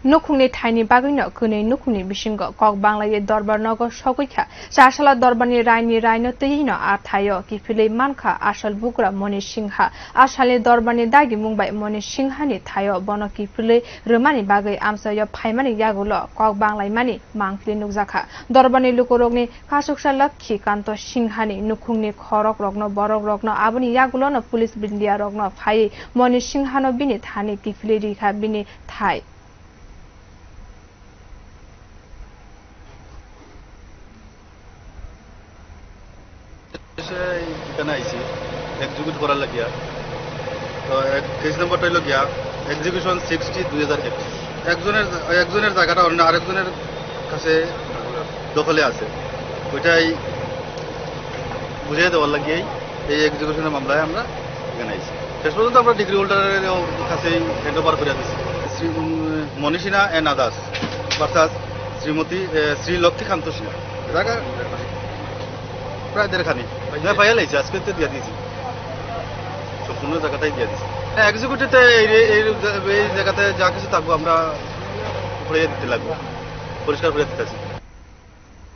Nukhungni thaini bagwi kune nukhungni bisingo kokbanglai Dorbar nogo sagwikha Chasalo Dorbarni raino tino athayo kiphiliwi mankha ashol bugra Moni Singha ashale Dorbarni dagimung by Moni Singha ni thayo bono kiphiliwi rumani bagwi amchai phaimani yagulo kokbanglai mani mangpili nukjakha Dorbarni lukorogni kasukha Lakhi kanta Singhani Nukhungni khorok rogno borok rogno Aboni yagulo no police brindhiya rogno phai Moni Singha no bini thani kiphiliwi kha bini thai ঠিকানা আইছি execute করার লাগিয়া তো case নাম্বারটা হইল গিয়া execution 60/2021 একজনের জায়গাটা অন্য আরেকজনের কাছে দখলে আছে ওইটাই বুঝিয়ে দেওয়ার লাগিয়েই এই এক্সিকিউশনের মামলায় আমরা এখানে আইছি শেষ পর্যন্ত আমরা ডিগ্রি হোল্ডারের কাছেই হ্যান্ড ওভার করে দিচ্ছি Shri Moni Sinha and others versus Shri Lakshmi Kanta Sinha জায়গা প্রায় দেড়খানি পাইয়া লাইছি আজকে তো দিয়া দিয়েছি সম্পূর্ণ জায়গাটাই দিয়া দিয়েছি এক্সিকিউটিভতে এই জায়গাতে যা কিছু থাকবো আমরা ঘুরিয়ে দিতে লাগবো পরিষ্কার করে দিতেছি